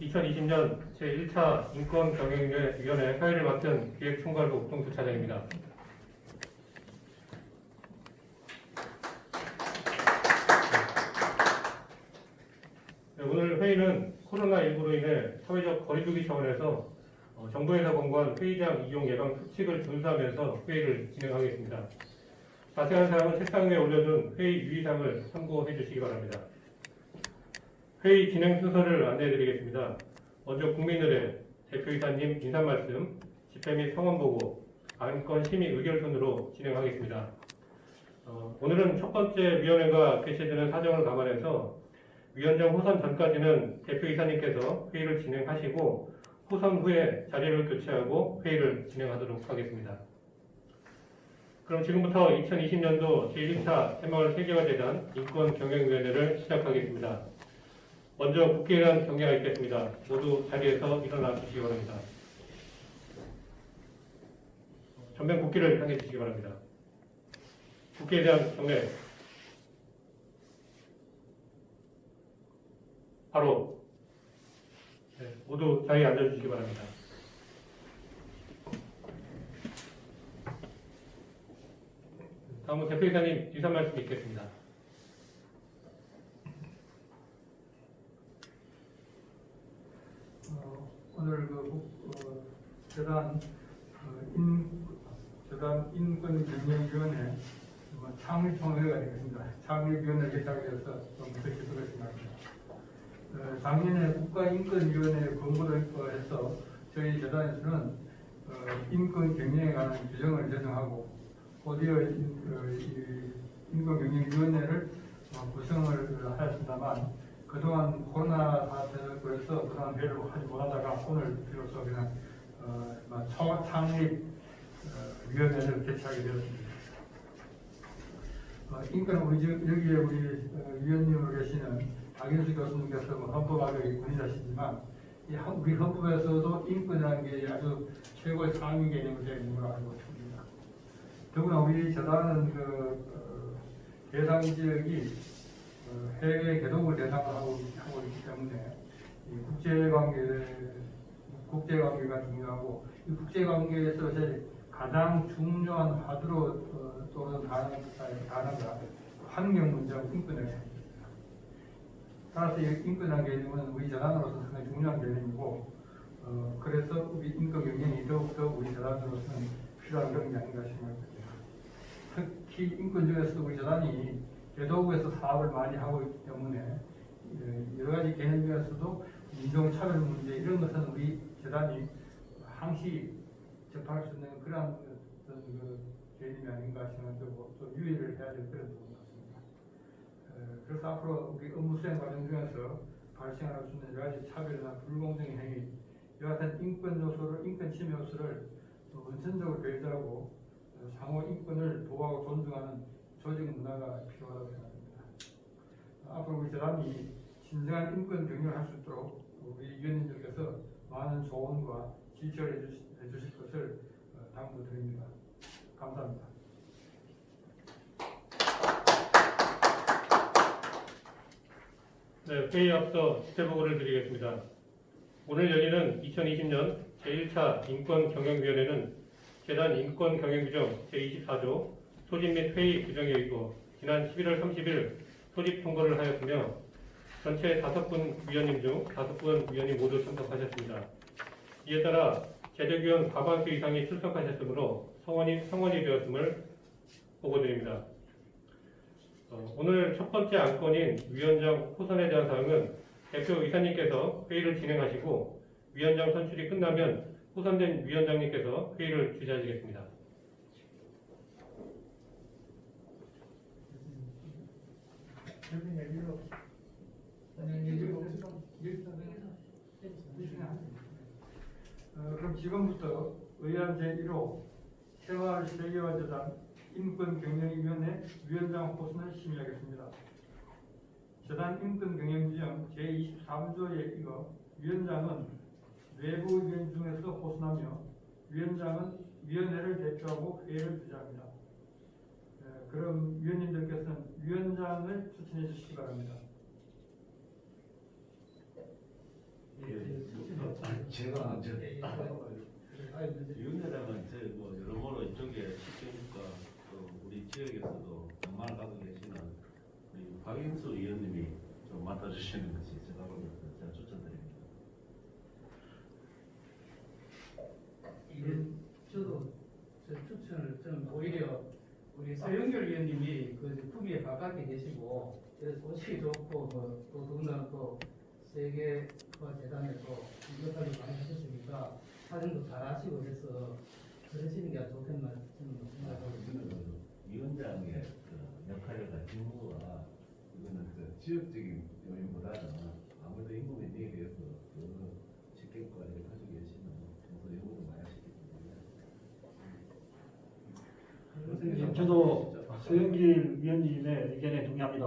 2020년 제1차 인권경영위원회 사회를 맡은 기획총괄부 국동수 차장입니다. 네, 오늘 회의는 코로나19로 인해 사회적 거리두기 차원에서 정부에서 권고한 회의장 이용 예방 수칙을 준수하면서 회의를 진행하겠습니다. 자세한 사항은 책상 위에 올려둔 회의 유의사항을 참고해 주시기 바랍니다. 회의 진행 순서를 안내해 드리겠습니다. 먼저 국민의례, 대표이사님 인사 말씀, 집회 및 성원 보고, 안건 심의 의결 순으로 진행하겠습니다. 오늘은 첫 번째 위원회가 개최되는 사정을 감안해서 위원장 호선 전까지는 대표이사님께서 회의를 진행하시고 호선 후에 자리를 교체하고 회의를 진행하도록 하겠습니다. 그럼 지금부터 2020년도 제1차 새마을세계화재단 인권경영위원회를 시작하겠습니다. 먼저 국회에 대한 경례가 있겠습니다. 모두 자리에서 일어나 주시기 바랍니다. 전면 국기를 향해 주시기 바랍니다. 국회에 대한 경례. 바로 모두 자리에 앉아주시기 바랍니다. 다음은 대표이사님 인사 말씀 있겠습니다. 오늘 재단 인권경영위원회 창립총회가 되겠습니다. 창립위원회 개최하게 되어서 좀 무척 기쁘겠습니다. 작년에 국가인권위원회 권고를 해서 저희 재단에서는 인권경영에 관한 규정을 제정하고 곧이어 인권경영위원회를 구성을 하였습니다만 그동안 코로나 사태로 해서 그동안 회의를 하지 못하다가 오늘 비로소 그냥 초창립 위원회를 개최하게 되었습니다. 여기에 우리 위원님으로 계시는 박인수 교수님께서 헌법학의 권위자시지만 우리 헌법에서도 인권이라는 게 아주 최고의 상위 개념으로 되어 있는 걸 알고 있습니다. 더구나 우리 재단은 대상 지역이 해외 개독을 대상으로 하고 있기 때문에 국제관계가 중요하고 이 국제관계에서 가장 중요한 화두로 또는 단어가 환경 문제하고 인권의 개념입니다. 따라서 인권이라는 개념은 우리 재단으로서 상당히 중요한 개념이고 그래서 우리 인권경영이 더욱더 우리 재단으로서는 필요한 것이 아닌가 생각합니다. 특히 인권 중에서 우리 재단이 개도국에서 사업을 많이 하고 있기 때문에 여러 가지 개념 중에서도 인종차별 문제 이런 것은 우리 재단이 항시 접할 수 있는 그런 개념이 아닌가 생각되고 또 유의를 해야 될 그런 부분 같습니다. 그래서 앞으로 우리 업무 수행 과정 중에서 발생할 수 있는 여러 가지 차별이나 불공정 행위 이와 같은 인권 침해 요소를 원천적으로 배제하고 상호 인권을 보호하고 존중하는 조직 문화가 필요하다고 생각합니다. 앞으로 우리 재단이 진정한 인권 경영을 할 수 있도록 우리 위원님들께서 많은 조언과 지시를 해주실 것을 당부드립니다. 감사합니다. 네, 회의 앞서 집회 보고를 드리겠습니다. 오늘 열리는 2020년 제1차 인권경영위원회는 재단 인권경영규정 제24조 소집 및 회의 규정에 의거 지난 11월 30일 소집 통보를 하였으며 전체 5분 위원님 중 5분 위원님 모두 참석하셨습니다. 이에 따라 재적위원 과반수 이상이 출석하셨으므로 성원이 되었음을 보고드립니다. 오늘 첫 번째 안건인 위원장 호선에 대한 사항은 대표 이사님께서 회의를 진행하시고 위원장 선출이 끝나면 호선된 위원장님께서 회의를 주재하시겠습니다. 그럼 지금부터 의안 제1호 새마을세계화재단 인권경영위원회 위원장 호선을 심의하겠습니다. 재단 인권경영규정 제23조에 이어 위원장은 외부위원 중에서 호선하며 위원장은 위원회를 대표하고 회의를 주재합니다. 그럼 위원님들께서는 위원장을 추천해 주시기 바랍니다. 예. 제가 예, 예. 아유, 문제. 윤 회장은 저뭐 여러모로 이쪽에 식경과 또 우리 지역에서도 연만을 갖고 계시는 우리 박인수 의원님이 좀 맡아주시는 것이 제가 보기에 제가 추천드립니다. 이게 저도 저 추천을 저는 오히려 우리 서영결 위원님이 그 품위에 가깝게 계시고 그래서 소식이 좋고 또 더군다나 또 세계화 재단에서 역할을 많이 하셨으니까 사정도 잘 하시고 그래서 그러시는 게 좋겠나 저는 생각하고 있습니다. 위원장의 그 역할과 직무가 이거는 그 지역적인 요인보다는 아무래도 인구 밴딩에 대해서 그 식경과를 가지고 계시는 평소 연구도 많이 하시기 때문에 저도 서영길 위원님의 의견에 동의합니다.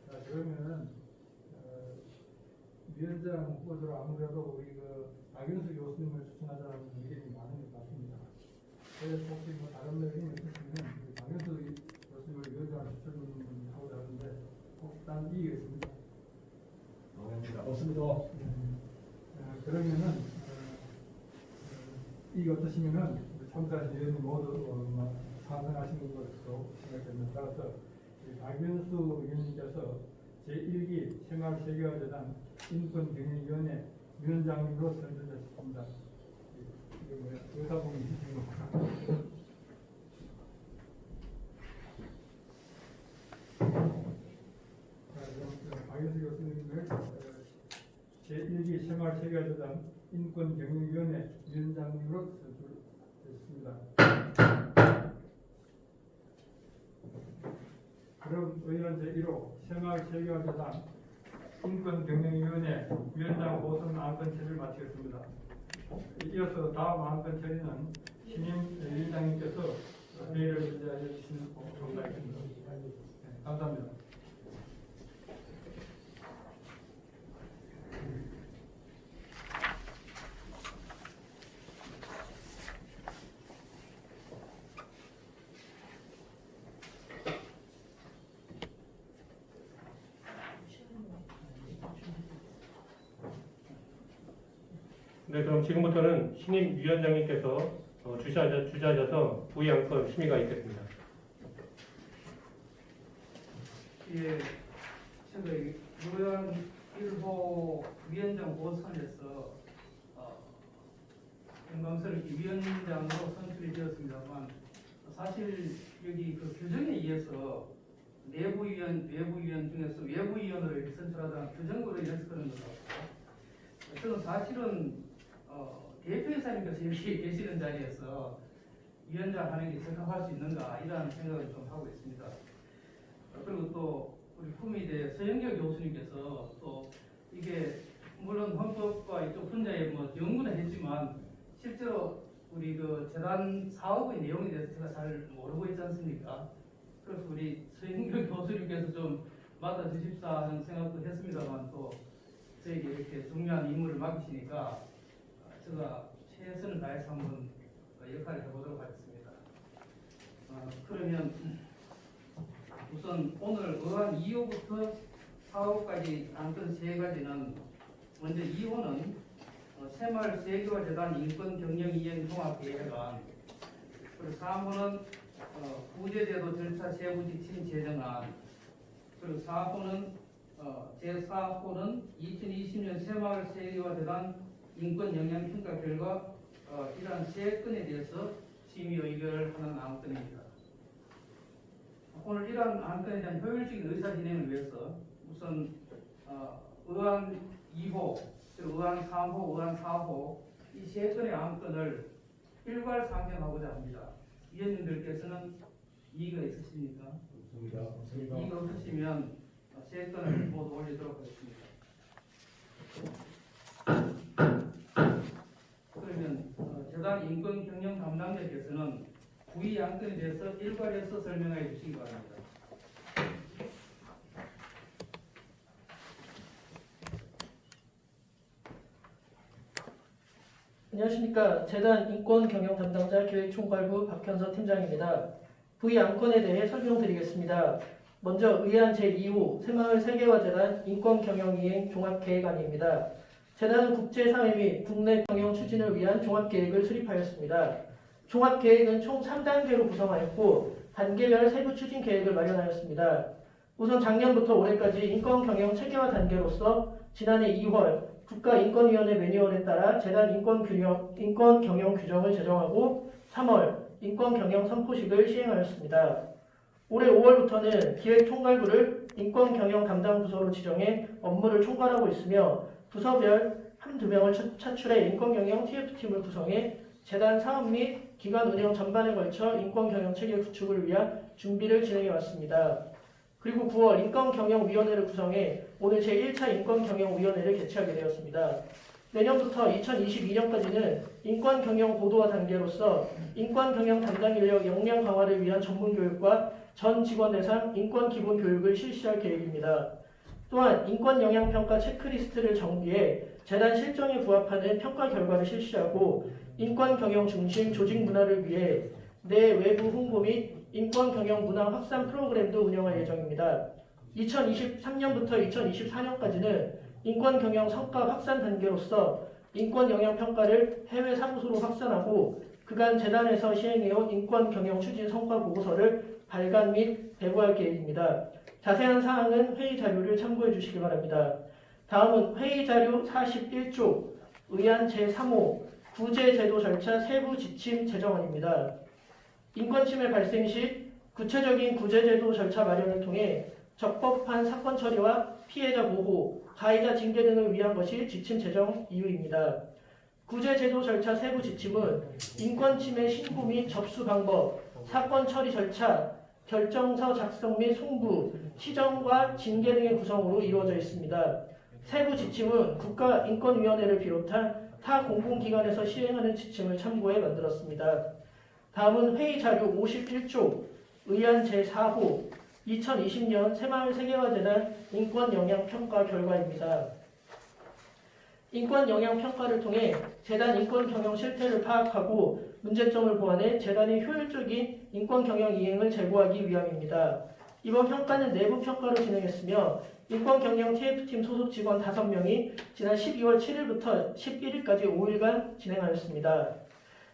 자, 그러면은 위원장 후보자로 아무래도 우리 그 박윤수 교수님을 추천하자는 의견이 많은 것 같습니다. 그래서 혹시 뭐 다른 의견이 있으시면 우리 박윤수 교수님을 위원장으로 추천하고자 하는데 혹시 딴 이의가 있습니까? 동의합니다. 없습니다. 그러면은 이게 어떠시면은 참가하신 의원님 모두 찬성하시는 것으로 생각됩니다. 따라서 박윤수 의원님께서 제1기 생활세계화재단 인권경영위원회 위원장님으로 선정되셨습니다. 이게 뭐야? 의사봉이 있으신 거구나. 자, 그럼 박윤수 교수님을 제1기 생활세계화재단 인권경영위원회 위원장님으로 선출되셨습니다. 그럼 의원 제1호 생활세계화재단 인권경영위원회 위원장 보선 안건 처리를 마치겠습니다. 이어서 다음 안건 처리는 신임 위원장님께서 회의를 주재하여 주시는 감사하겠습니다. 네, 감사합니다. 네, 그럼 지금부터는 신임 위원장님께서 주재하셔서 부의 안건 심의가 있겠습니다. 예, 제가 의원 1호 위원장 보선에서 영광스럽게 위원장으로 선출이 되었습니다만 사실 여기 그 규정에 의해서 내부위원, 외부위원 중에서 외부위원으로 이렇게 선출하다는 규정으로 연습하는 것 같고 저는 사실은 대표이사님께서 여기 계시는 자리에서 위원장 하는 게 적합할 수 있는가 이런 생각을 좀 하고 있습니다. 그리고 또 우리 품위대 서영결 교수님께서 또 이게 물론 헌법과 이쪽 분야에 뭐 연구는 했지만 실제로 우리 그 재단 사업의 내용에 대해서 제가 잘 모르고 있지 않습니까? 그래서 우리 서영결 교수님께서 좀 맡아주십사 하는 생각도 했습니다만 또 저에게 이렇게 중요한 임무를 맡기시니까 제가 최선을 다해서 한번 역할을 해보도록 하겠습니다. 그러면 우선 오늘 의안 2호부터 4호까지 안건 3가지는 먼저 2호는 새마을세계화재단 인권경영위원 종합계획안, 그리고 3호는 구제제도 절차 세부지침 제정안, 그리고 4호는 제4호는 2020년 새마을세계화재단 인권영향평가 결과 이러한 3건에 대해서 심의 의결을 하는 안건입니다. 오늘 이러한 안건에 대한 효율적인 의사진행을 위해서 우선 의안 2호, 그리고 의안 3호, 의안 4호 이 3건의 안건을 일괄 상정하고자 합니다. 위원님들께서는 이의가 있으십니까? 없습니다. 이의가 없으시면 3건을 모두 올리도록 하겠습니다. 그러면 재단 인권경영 담당자께서는 부의 안건에 대해서 일괄해서 설명해 주시기 바랍니다. 안녕하십니까. 재단 인권경영 담당자 기획총괄부 박현서 팀장입니다. 부의 안건에 대해 설명드리겠습니다. 먼저 의안 제2호 새마을 세계화재단 인권경영이행 종합계획안입니다. 재단은 국제사회 및 국내 경영 추진을 위한 종합계획을 수립하였습니다. 종합계획은 총 3단계로 구성하였고 단계별 세부 추진 계획을 마련하였습니다. 우선 작년부터 올해까지 인권경영 체계화 단계로서 지난해 2월 국가인권위원회 매뉴얼에 따라 재단 인권경영 규정을 제정하고 3월 인권경영 선포식을 시행하였습니다. 올해 5월부터는 기획총괄부를 인권경영 담당 부서로 지정해 업무를 총괄하고 있으며 부서별 한두 명을 차출해 인권경영 TF팀을 구성해 재단 사업 및 기관 운영 전반에 걸쳐 인권경영 체계 구축을 위한 준비를 진행해 왔습니다. 그리고 9월 인권경영위원회를 구성해 오늘 제1차 인권경영위원회를 개최하게 되었습니다. 내년부터 2022년까지는 인권경영 고도화 단계로서 인권경영 담당 인력 역량 강화를 위한 전문교육과 전 직원 대상 인권기본교육을 실시할 계획입니다. 또한 인권영향평가 체크리스트를 정비해 재단 실정에 부합하는 평가 결과를 실시하고 인권경영 중심 조직 문화를 위해 내 외부 홍보 및 인권경영 문화 확산 프로그램도 운영할 예정입니다. 2023년부터 2024년까지는 인권경영 성과 확산 단계로서 인권영향평가를 해외 사무소로 확산하고 그간 재단에서 시행해온 인권경영 추진 성과 보고서를 발간 및 배부할 계획입니다. 자세한 사항은 회의 자료를 참고해 주시기 바랍니다. 다음은 회의 자료 41조 의안 제3호 구제제도 절차 세부 지침 제정안입니다. 인권침해 발생 시 구체적인 구제제도 절차 마련을 통해 적법한 사건 처리와 피해자 보호, 가해자 징계 등을 위한 것이 지침 제정 이유입니다. 구제제도 절차 세부 지침은 인권침해 신고 및 접수 방법, 사건 처리 절차, 결정서 작성 및 송부, 시정과 징계 등의 구성으로 이루어져 있습니다. 세부 지침은 국가인권위원회를 비롯한 타 공공기관에서 시행하는 지침을 참고해 만들었습니다. 다음은 회의 자료 51조 의안 제4호 2020년 새마을 세계화재단 인권영향평가 결과입니다. 인권영향평가를 통해 재단 인권경영 실태를 파악하고 문제점을 보완해 재단의 효율적인 인권경영 이행을 제고하기 위함입니다. 이번 평가는 내부 평가로 진행했으며 인권경영 TF팀 소속 직원 5명이 지난 12월 7일부터 11일까지 5일간 진행하였습니다.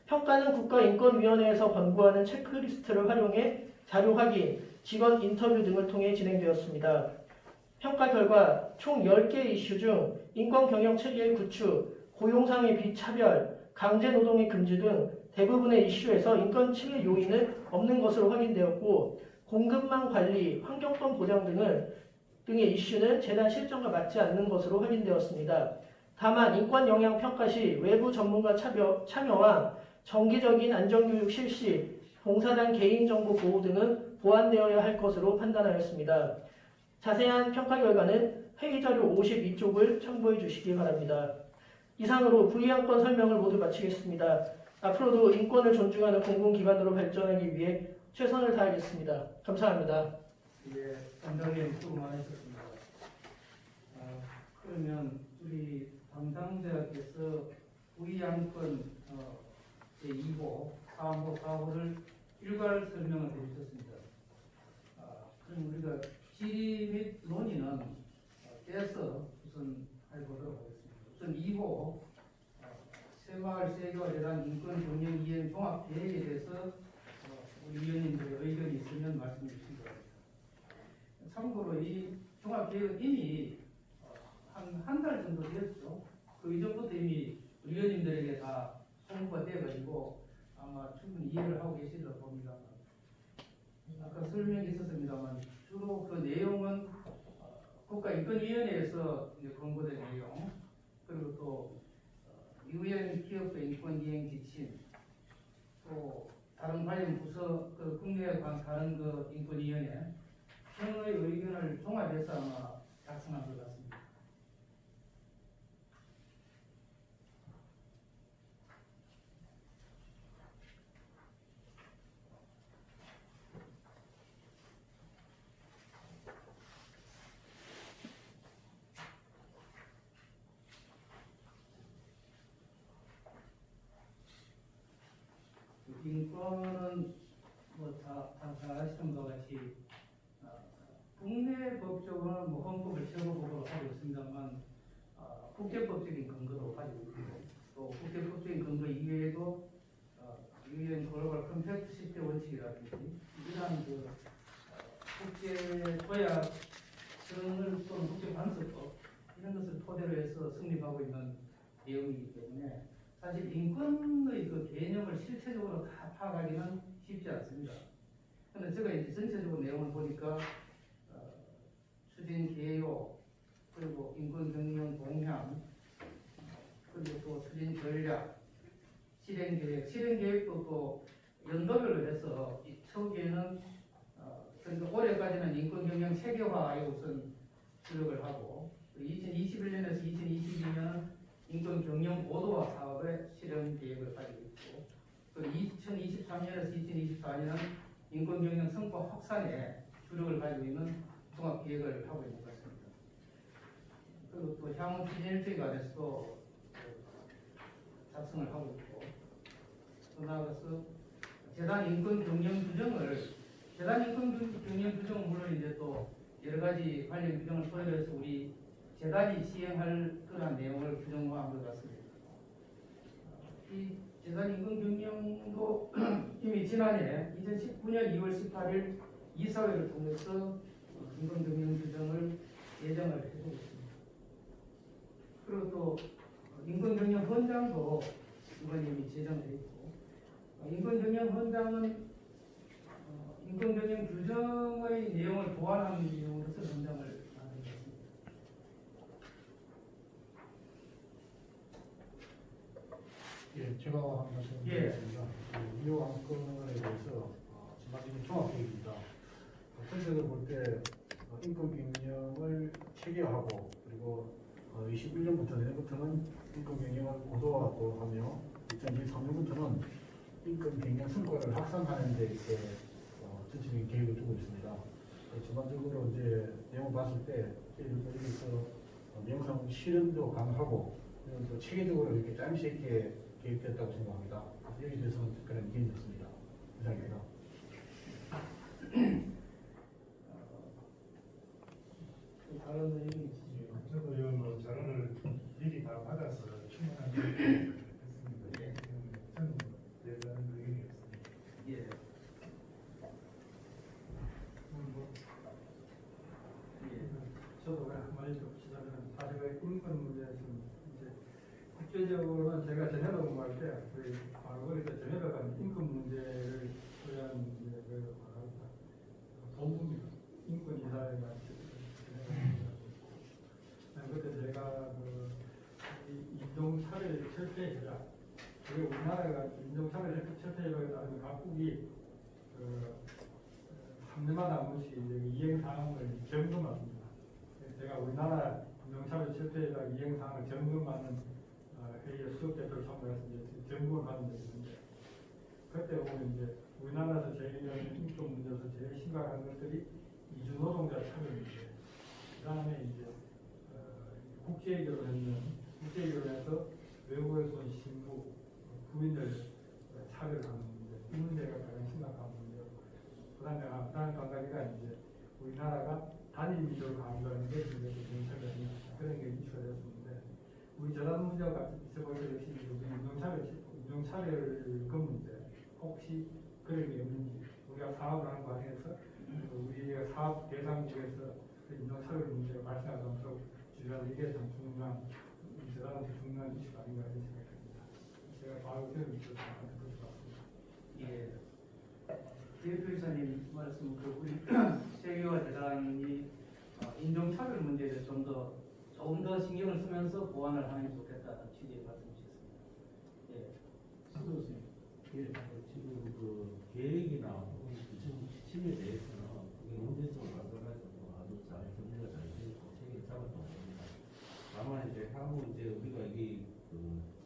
평가는 국가인권위원회에서 권고하는 체크리스트를 활용해 자료 확인, 직원 인터뷰 등을 통해 진행되었습니다. 평가 결과 총 10개 이슈 중 인권경영 체계의 구축, 고용상의 비차별, 강제노동의 금지 등 대부분의 이슈에서 인권침해 요인은 없는 것으로 확인되었고 공급망 관리, 환경권 보장 등의 이슈는 재단 실정과 맞지 않는 것으로 확인되었습니다. 다만 인권영향평가 시 외부 전문가 참여와 정기적인 안전교육 실시, 봉사단 개인정보 보호 등은 보완되어야 할 것으로 판단하였습니다. 자세한 평가 결과는 회의자료 52쪽을 참고해 주시기 바랍니다. 이상으로 부의안건 설명을 모두 마치겠습니다. 앞으로도 인권을 존중하는 공공기관으로 발전하기 위해 최선을 다하겠습니다. 감사합니다. 예, 원장님 수고 많으셨습니다. 그러면 우리 담당자께서 부의안건 제2호, 3호, 4호를 일괄 설명을 해주셨습니다. 그럼 우리가 질의 및 논의는 떼서 우선 해보도록 하겠습니다. 우선 2호, 새마을 세계화재단 인권경영 이행 종합계획에 대해서 우리 위원님들의 의견이 있으면 말씀해 주시기 바랍니다. 참고로 이 종합계획은 이미 한 달 정도 되었죠. 그 이전부터 이미 위원님들에게 다 송부가 되어가지고 아마 충분히 이해를 하고 계시리라 봅니다. 아까 설명이 있었습니다만 주로 그 내용은 국가인권위원회에서 권고된 내용, 그리고 또 유엔 기업의 인권이행 지침, 또 다른 관련 부서, 그 국내에 다른 그 인권위원회 등의 의견을 종합해서 아마 작성한 것 같습니다. 인권은 뭐 다 아시는 것 같이 있습니다만 국제법적인 근거도 가지고 있고 또 국제법적인 근거 이외에도 UN 글로벌 컴팩트 원칙이라든지 이러한 국제 조약 등을 또는 국제 관습법 이런 것을 토대로 해서 성립하고 있는 내용이기 때문에 사실 인권의 그 개념을 실체적으로 다 파악하기는 쉽지 않습니다. 그런데 제가 이제 전체적으로 내용을 보니까 추진 개요 그리고 인권 경영 동향 그리고 또 추진 전략 실행 계획도 또 연도별로 해서 초기에는 그러니까 올해까지는 인권 경영 체계화에 우선 주력을 하고 2021년에서 2022년은 인권 경영 고도화 사업의 실행 계획을 가지고 있고 그리고 2023년에서 2024년은 인권 경영 성과 확산에 주력을 가지고 있는 종합 계획을 하고 있는 것 같습니다. 그리고 또 향후 추진 일정에 관해서도 작성을 하고 있고 또 나아가서 재단 인권 경영 규정을 재단 인권 경영 규정은 물론 이제 또 여러 가지 관련 규정을 토대로 해서 우리 재단이 시행할 그러한 내용을 규정화한 것 같습니다. 이 재단 인권 경영도 이미 지난해 2019년 2월 18일 이사회를 통해서 인권 경영 규정을 예정을 해주고 있습니다. 그리고 또 인권 경영 헌장도 이번에 이미 제정되어 있고 인권 경영 헌장은 인권 경영 규정의 내용을 보완하는 내용으로서 헌장을 만들었습니다. 예, 제가 한 말씀 드리겠습니다. 이 안건에 대해서 전반적인 종합계획입니다. 전체적으로 볼 때 인권 경영을 체계화하고 그리고 21년부터 내년부터는 인권 경영을 고도화도 하며 2023년부터는 인권 경영 성과를 확산하는 데 이렇게 전체적인 계획을 두고 있습니다. 전반적으로 이제 내용을 봤을 때 여기서 명상 실현도 가능하고 또 체계적으로 이렇게 짜임새 있게 계획됐다고 생각합니다. 여기에 대해서는 특별한 의견이 없습니다. 이상입니다. 다른 의견이 있으시죠? 저도 이 자료를 미리 다 받아서 충분한 했습니다. 저는 대단한 의견이 없습니다. 예. 저도 한마디 좀 치자면 사실 인권 문제에서는 이제 국제적으로는 제가 제네바 공부할 때 거의 바로 거기서 제네바가 인권 문제를 위한 이제 그 본부입니다. 인권 이사회가 그때 제가 인종차별 철폐회라 우리 우리나라가 인종차별 철폐회라고 따르면 각국이 3년마다 한 번씩 이행사항을 점검합니다. 제가 우리나라 인종차별 철폐회라 이행사항을 점검하는 회의에 수업대표를 참가해서 이제 점검을 받은 적이 있는데 그때 보면 이제 우리나라에서 제일 인권 문제에서 제일 심각한 것들이 이주 노동자 차별 문제, 그 다음에 이제 국제결혼해서 외국에서 온 신부, 부인을 차별하는 문제, 이 문제가 가장 심각한 문제고, 그 다음에 다른 한 가지가 이제 우리나라가 단일 민족을 강조하는 게 인종차별이 그런 게 이슈가 되었는데, 우리 저런 문제와 같이 있어볼 때 역시 인종차별 그 문제, 혹시 그런 게 없는지, 우리가 사업을 하는 과정에서 우리의 사업 대상국에서 인종차별 문제가 발생하지 않도록 주의하는 이게 참 중요한, 대단한 중요한 이슈가 아닌가 이런 생각합니다. 제가 바로 들을 수 있어서 그럴 것 같습니다. 예. 대표이사님 말씀 우리 세계화 재단이 인종차별 문제에 대해서 조금 더 신경을 쓰면서 보완을 하는 게 좋겠다는 취지의 말씀이셨습니다. 예. 수고하셨습니다. 예, 지금 그 계획이나 규정 시침에 대해서는 그게 문제점을 만들어가지고 아주 잘 정리가 잘 되고 체계 잡았다고 봅니다. 다만 이제 향후 이제 우리가 이게 그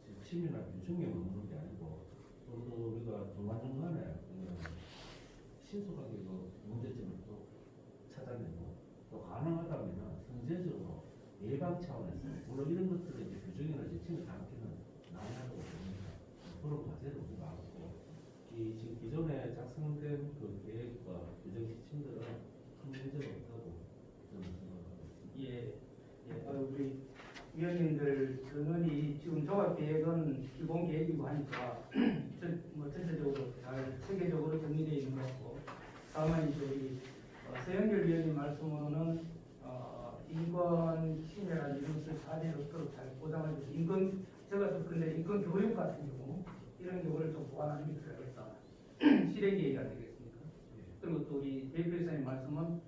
지침이나 규정에 머무는 게 아니고 좀 더 우리가 중간중간에 신속하게 그 문제점을 또 찾아내고 또 가능하다면 선제적으로 예방 차원에서 물론 이런 것들을 이제 규정이나 지침에 담기는 나야라고 봅니다. 그런 과제를 우리가 하고 이 지금 기존에 작성된 그 계획과 규정 지침들은 큰 문제가 없다고 저는 생각하고 있습니다. 예. 우리 위원님들 전원이 지금 종합계획은 기본 계획이고 하니까 전체적으로 잘 체계적으로 정리되어 있는 것 같고, 다만 이제 우리 서영길 위원님 말씀으로는 인권 침해나 이런 것을 사전에 없도록 잘 보장하기 위해서 제가 접근된 인권 교육 같은 경우 이런 경우를 좀 보완하는 게 필요하겠다. 실행 계획이 안 되겠습니까? 그리고 또 우리 대표이사님 말씀은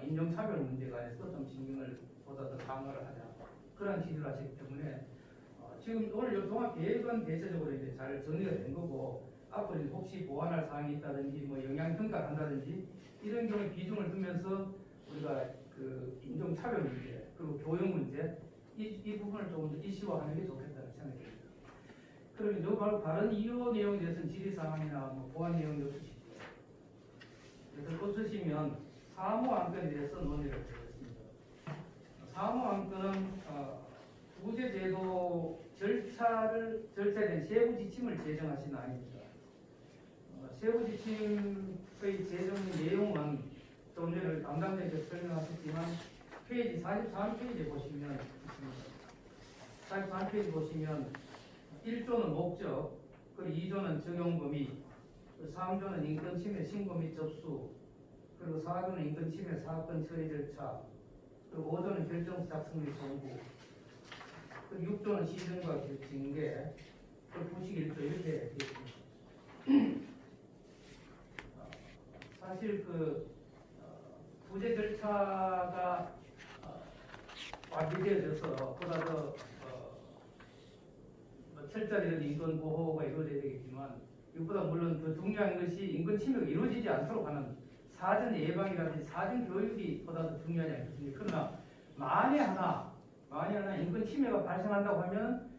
인종차별 문제에 관해서 좀 신경을 보다 더 강화를 하자, 그런 지시를 하셨기 때문에 지금 오늘 이 종합계획은 대체적으로 이제 잘 정리가 된 거고, 앞으로 이제 혹시 보완할 사항이 있다든지 뭐 영향평가를 한다든지 이런 경우에 비중을 두면서 우리가 그 인종차별 문제 그리고 교육 문제 이 부분을 조금 더 이슈화하는 게 좋겠다는 생각이 듭니다. 그러면 요 바로 다른 이유 내용에 대해서는 질의사항이나 뭐 보완 내용이 없으시죠? 그래서 없으시면 사무 안건에 대해서 논의를 드리겠습니다. 사무 안건은 부재 제도 절차에 대한 세부 지침을 제정하신 안입니다. 세부 지침의 제정 내용은 좀 전에 담당자께서 설명하셨지만 페이지 43페이지에 보시면 있습니다. 43페이지 보시면 1조는 목적, 그리고 2조는 적용 범위, 3조는 인권 침해 신고 및 접수, 그리고 4조는 인권 침해 사건 처리 절차, 그리고 5조는 결정서 작성 및 송부, 그리고 6조는 시정과 징계, 그리고 부식 1조 이렇게 되어 있습니다. 사실 부재 절차가 완비되어져서 보다 더 철저한 인권 보호가 이루어져야 되겠지만, 이보다 물론 더 중요한 것이 인권 침해가 이루어지지 않도록 하는 사전 예방이라든지 사전 교육이 보다 더 중요하지 않겠습니까? 그러나 만에 하나 인권 침해가 발생한다고 하면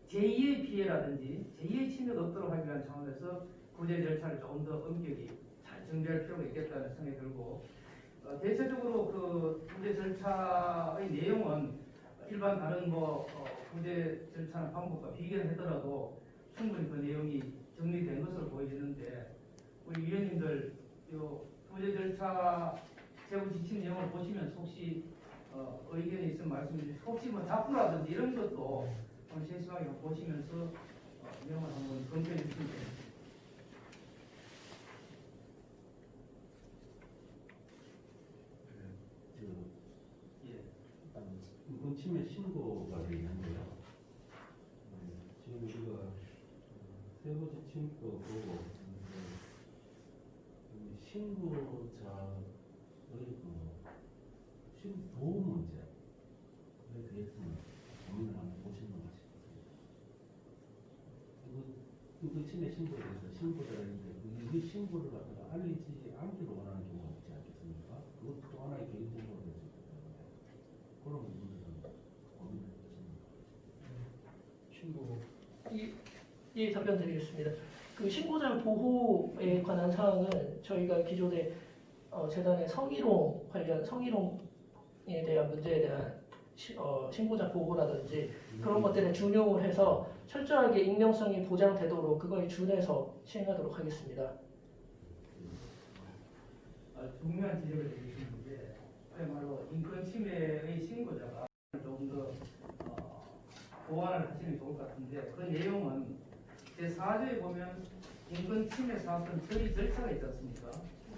제2의 피해라든지 제2의 침해가 없도록 하기 위한 차원에서 부재 절차를 조금 더 엄격히 잘 정비할 필요가 있겠다는 생각이 들고, 대체적으로 그 부재 절차의 내용은 일반 다른 부재 절차나 방법과 비교를 하더라도 충분히 그 내용이 정리된 것으로 보여지는데, 우리 위원님들 요 부재 절차 세부 지침 내용을 보시면서 혹시 의견이 있으면 말씀해 주시고, 혹시 뭐 작부라든지 이런 것도 한번 세심하게 보시면서 내용을 한번 검토해 주시면 됩니다. 인권 침해 신고가 되는데요. 지금 우리가 세부 지침도 보고 신고자의 보호 문제에 대해서는 고민을 한번 보시는 것 같습니다. 인권 침해 신고에 대해서 신고자인데 이 신고를 갖다가 알리지 않기로 원하는 경우가 있지 않겠습니까? 그것도 또 하나의 개인정보가 될 수 있기 때문에 그런 부분들은 고민을 해보시는 것 같습니다. 예, 답변 드리겠습니다. 그 신고자 보호에 관한 사항은 저희가 기존에 재단의 성희롱 관련 성희롱에 대한 문제에 대한 신고자 보호라든지 그런 것들에 준용을 해서 철저하게 익명성이 보장되도록 그거에 준해서 시행하도록 하겠습니다. 중요한 지적을 해주시는 게, 그야말로 인권 침해의 신고자가 조금 더 보완을 하시는 게 좋을 것 같은데, 그 내용은 제4조에 보면 인권 침해 사건 처리 절차가 있지 않습니까?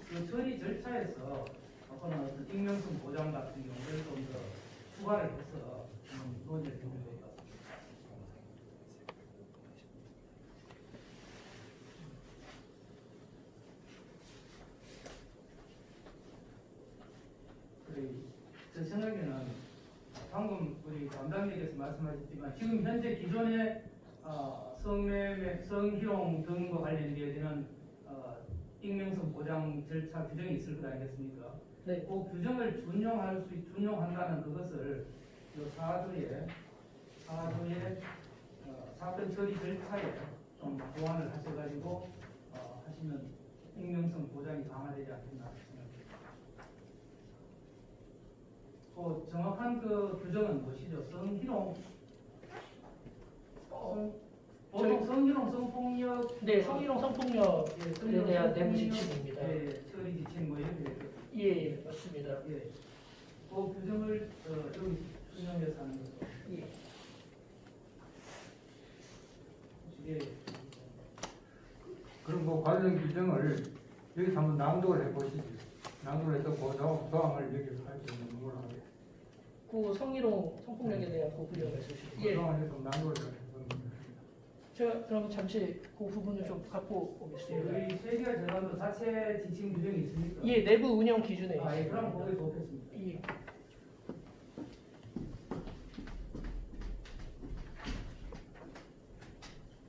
그 처리 절차에서 어떤 익명성 보장 같은 경우를 좀 더 추가를 해서 논의를 해보는 것 같습니다. 제 생각에는 방금 우리 담당자께서 말씀하셨지만 지금 현재 기존의 성매매, 성희롱 등과 관련되어지는 익명성 보장 절차 규정이 있을 것 아니겠습니까? 네. 그 규정을 준용한다는 그것을 이 4조의 사건 처리 절차에 좀 보완을 하셔가지고 하시면 익명성 보장이 강화되지 않겠나 생각합니다. 정확한 그 규정은 무엇이죠? 성희롱, 보통 성희롱, 성폭력, 네, 성희롱, 성폭력에 대한 내부 지침입니다. 예, 처리 지침 뭐 이렇게 되죠. 예, 맞습니다. 예, 그 규정을 여기 운영해서 하는 거죠. 예. 예. 그럼 그 관련 규정을 여기서 한번 낭독을 해보시죠. 낭독을 해서 그 조항을 여기서 할 수 있는 걸로 하게. 그 성희롱 성폭력에 대한 그 부분을 쓰시죠. 그 예. 조항을 해서 낭독을 해보는 겁니다. 제가 그럼 잠시 그 부분을 좀 갖고 오겠습니다. 우리 세계화 재단도 자체 지침 규정이 있습니까? 예, 내부 운영 기준에 아, 예, 있습니다. 그럼 거기서 보겠습니다. 예.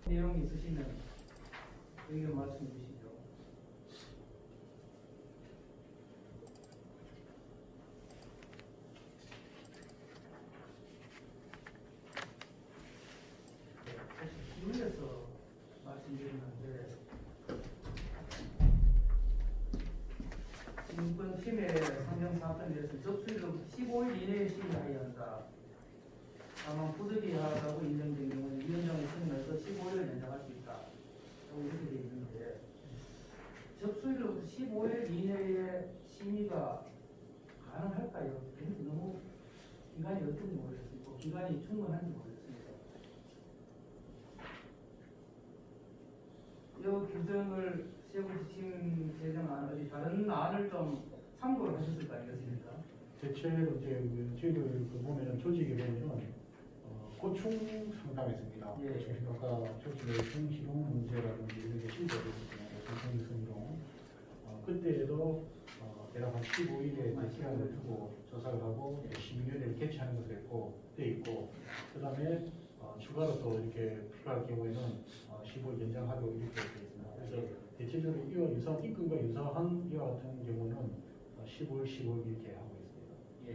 내용이 있으시면 의견 말씀 주시죠. 기울여서 말씀드리는데 인권 침해 상정 사건에 대해서 접수일로부터 15일 이내에 시행하여야 한다. 다만 부득이하다고 인정된 경우는 위원장의 승인에서 15일을 연장할 수 있다. 라고 이렇게 되어 있는데 접수일로부터 15일 이내에 심의가 가능할까요? 근데 너무 기간이 어떤지 모르겠습니다. 기간이 충분한지 모르겠습니다. 이 규정을 세부지침 제정안 어디 다른 안을 좀 참고를 하셨을 거 아니겠습니까? 대체로 이제 저희들 그 보면은 조직에 보면은 고충 상담했습니다. 예. 고충 아까 조직의 성희롱 문제라든지 이런 게 신고가 됐었잖아요. 성희롱. 그때에도 대략 한 15일의 시간을 두고 조사를 하고 심의위원회를 개최하는 것으로 돼 있고, 그 다음에 추가로 또 이렇게 필요할 경우에는 15일 연장하고 이렇게 되어 있습니다. 그래서 대체적으로 이와 유사한 인권과 유사한 이와 같은 경우는 15일, 15일 이렇게 하고 있습니다. 예.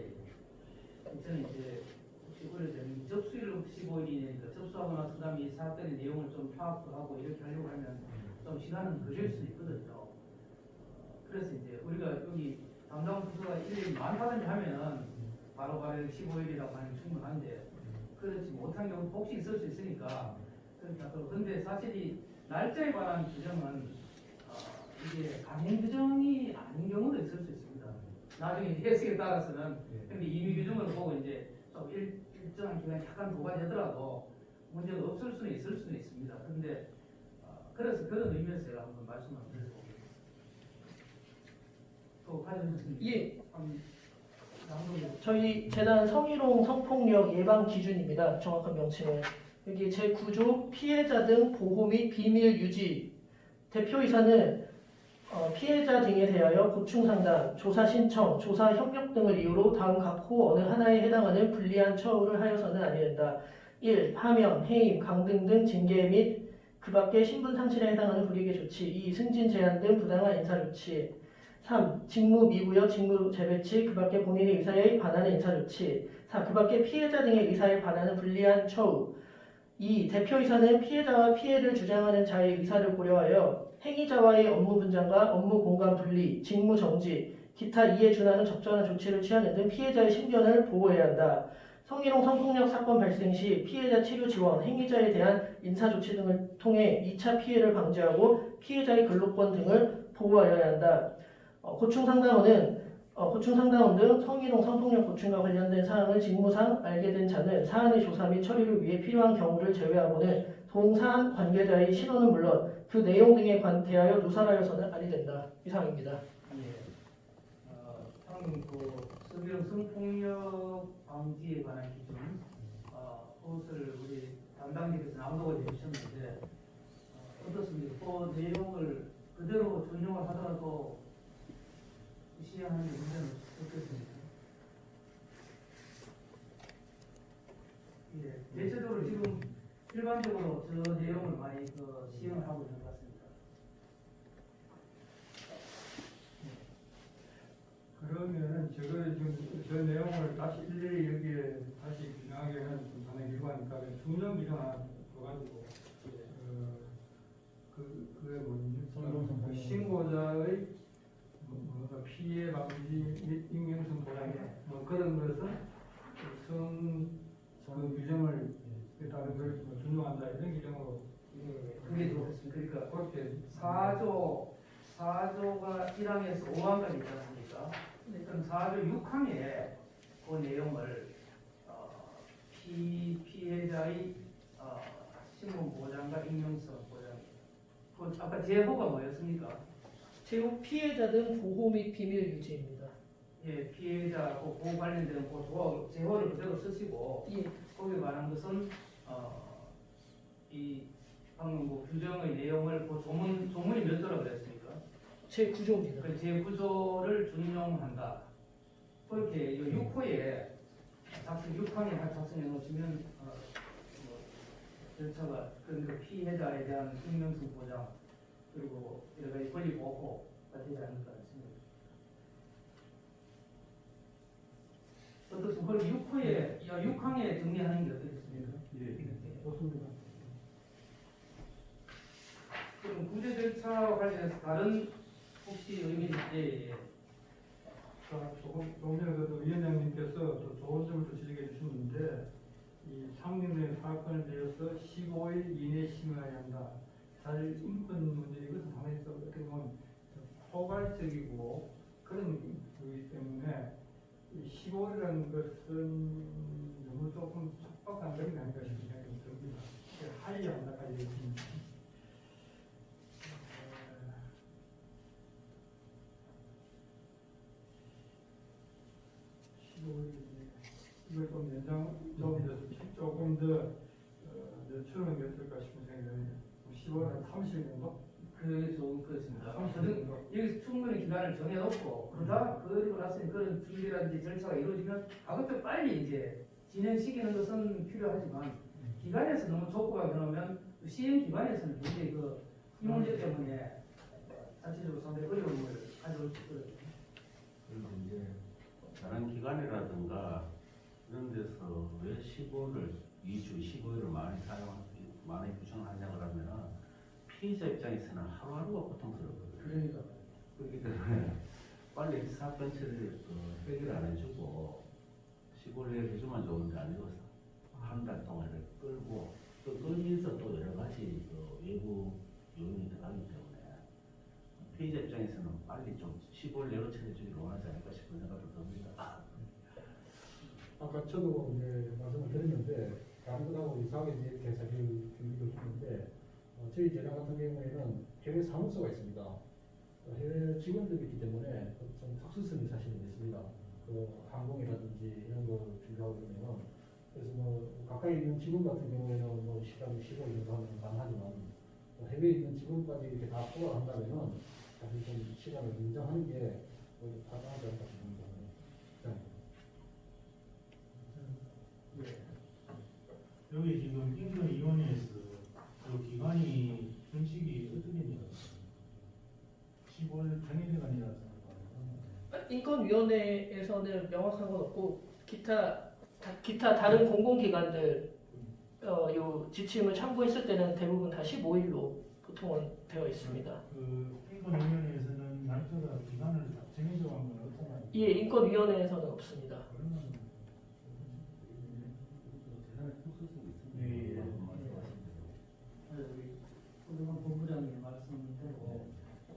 저는 이제 혹시 우려되는 접수일로부터 15일 이내니까 접수하고 나서 그다음에 이 사건의 내용을 좀 파악도 하고 이렇게 하려고 하면 좀 시간은 걸릴 수 있거든요. 그래서 이제 우리가 여기 담당 부서가 일일이 많다든지 하면은 바로 15일이라고 하면 충분한데 그렇지 못한 경우 혹시 있을 수 있으니까 그렇게 하도록. 근데 사실 이 날짜에 관한 규정은 이게 강행 규정이 아닌 경우도 있을 수 있습니다. 나중에 해석에 따라서는 근데 임의 규정을 보고 이제 좀 일정한 기간이 약간 도과되더라도 문제가 없을 수는 있을 수는 있습니다. 그런데 그래서 그런 의미에서 제가 한번 말씀을 드리고 또 가져주신 예. 양도에 저희 재단 성희롱 성폭력 예방 기준입니다. 정확한 명칭은 여기 제9조 피해자 등 보호 및 비밀 유지 대표이사는 피해자 등에 대하여 고충 상담, 조사 신청, 조사 협력 등을 이유로 다음 각 호 어느 하나에 해당하는 불리한 처우를 하여서는 아니 된다. 1. 파면, 해임, 강등 등 징계 및 그 밖의 신분 상실에 해당하는 불이익의 조치. 2. 승진 제한 등 부당한 인사 조치. 3. 직무 미부여 직무 재배치, 그 밖에 본인의 의사에 반하는 인사 조치. 4. 그 밖에 피해자 등의 의사에 반하는 불리한 처우. 2. 대표이사는 피해자와 피해를 주장하는 자의 의사를 고려하여 행위자와의 업무 분장과 업무 공간 분리, 직무 정지, 기타 이에 준하는 적절한 조치를 취하는 등 피해자의 신변을 보호해야 한다. 성희롱 성폭력 사건 발생 시 피해자 치료 지원, 행위자에 대한 인사 조치 등을 통해 2차 피해를 방지하고 피해자의 근로권 등을 보호하여야 한다. 고충 상담원은 고충 상담원 등 성희롱 성폭력 고충과 관련된 사항을 직무상 알게 된 자는 사안의 조사 및 처리를 위해 필요한 경우를 제외하고는 동사안 관계자의 신원은 물론 그 내용 등에 대하여 누설하여서는 아니 된다. 이상입니다. 예. 방금 그 성희롱 성폭력 방지에 관한 기준 그것을 우리 담당자께서 낭독을 해주셨는데 어떻습니까? 그 내용을 그대로 준용을 하더라도 시행하는 데 문제는 없겠습니다. 예, 대체적으로 지금 일반적으로 저 내용을 많이 시행을 하고 있는 것 같습니다. 그러면은 저 내용을 다시 일일이 여기에 다시 규정하기에는 좀 상당히 일관하니까 중점 규정 하나 줘가지고 그게 뭐지? 신고자의 피해 방지 및 익명성 보장 뭐 그런 것은 그 규정을 따른 걸 준용한다 이런 규정으로 그게 좋겠습니다. 그러니까 그렇게 4조가 1항에서 5항까지 있지 않습니까? 그럼 4조 6항에 그 내용을 피해자의 신분 보장과 익명성 보장. 그 아까 제보가 뭐였습니까? 제후 피해자 등 보호 및 비밀 유지입니다. 예, 피해자 그 보호 관련된 그 제보를 그대로 쓰시고 예, 거기에 관한 것은 이 방금 그 규정의 내용을 그 조문이 몇 조라고 그랬습니까? 제 구조입니다. 그 제구조를 준용한다. 그렇게 6호에 작성 6항에 작성해 놓으시면 뭐 절차가 그러니까 피해자에 대한 익명성 보장 그리고 여러 가지 권리 보호가 되지 않을까 싶습니다. 어떻습니까? 그럼 6항에 정리하는 게 어떻겠습니까? 예. 좋습니다. 그럼 구제 절차와 관련해서 다른 혹시 의견이 자, 조금 전에 그 위원장님께서 또 좋은 점을 또 지적해 주셨는데 이 상민의 사건에 대해서 15일 이내에 심의해야 한다. 사실 인권 문제 이것은 상당히 좀 어떻게 보면 포괄적이고 그런 거기 때문에 이 15일이라는 것은 너무 조금 촉박한 것이 아닌가 싶은 생각이 듭니다. 하이 한다까지 얘기했습니다. 15일 이걸 좀 연장 조금 더 늦추는 게 어떨까 싶은 생각이 듭니다. 15일 한 30일 정도? 그 좋은 것입니다. 30일 정도? 여기서 충분히 기간을 정해놓고 그리고 나서 그런 준비라든지 절차가 이루어지면 가급적 빨리 이제 진행시키는 것은 필요하지만 기간에서 너무 좁고 해놓으면 시행 기관에서는 굉장히 이 문제 때문에 자체적으로 상당히 어려움을 가져올 수 있거든요. 그리고 이제 다른 기관이라든가 이런 데서 왜 15를 2주 15일을 많이 규정하냐고 하면 피해자 입장에서는 하루하루가 고통스럽거든요. 그러니까 그렇기 때문에 빨리 사건 처리를 해결 안 해주고 15일 해주면 좋은데 아니고 한 달 동안 이렇게 끌고 또 끌면서 또 여러 가지 외부 요인이 들어가기 때문에 피해자 입장에서는 빨리 좀 15일 내로 처리해주기를 원하지 않을까 싶은 생각도 듭니다. 아까 저도 이제 말씀을 드렸는데 다른 것하고 이상하게 이렇게 해서 준비를 했는데 저희 재단 같은 경우에는 해외 사무소가 있습니다. 해외 직원들이 있기 때문에 좀 특수성이 사실은 있습니다. 그 항공이라든지 이런 거 준비하고 그러면 그래서 뭐 가까이 있는 직원 같은 경우에는 뭐 시간이 15일 정도 하면 가능하지만 해외에 있는 직원까지 이렇게 다 포함한다면은 사실 좀 시간을 연장하는 게 오히려 타당하지 않을까 싶습니다. 여기 지금 인권위원회에서 그 기관이 준칙이 어떻게 되냐? 15일 당일기간이라고 생각하는 인권위원회에서는 명확한 건 없고 기타 다른 공공기관들 요 지침을 참고했을 때는 대부분 다 15일로 보통은 되어 있습니다. 그 인권위원회에서는 날짜가 기간을 정해져 간 건 없잖아요. 예, 인권위원회에서는 없습니다. 그러면 재단의 특수성이 있습니다. 예, 예. 우리 소중한 본부장님 말씀대로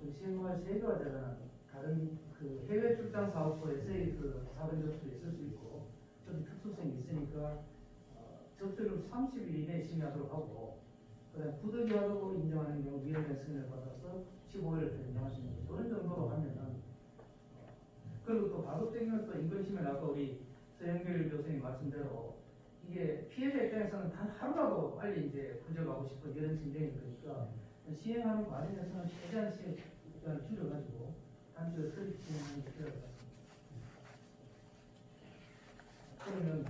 그 시행할 세계화자는 다른 그 해외 출장 사업소에서의 그 사건 접수도 있을 수 있고 좀 특수성이 있으니까 접수를 30일 이내에 심의하도록 하고 그다음 부득이하다고 인정하는 경우 위원회 승인을 받아서 15일을 인정할 수 있는 그런 정도로 하면은 그리고 또 가급적이면 또 인권심의는 아까 우리 서영길 교수님 말씀대로 이게 피해자 입장에서는 단 하루라도 빨리 이제 구제하고 싶은 이런 심정이 그러니까 시행하는 과정에서는 최대한 시간을 줄여가지고 단추를 서리 진행하는 게 필요할 것 같습니다. 그러면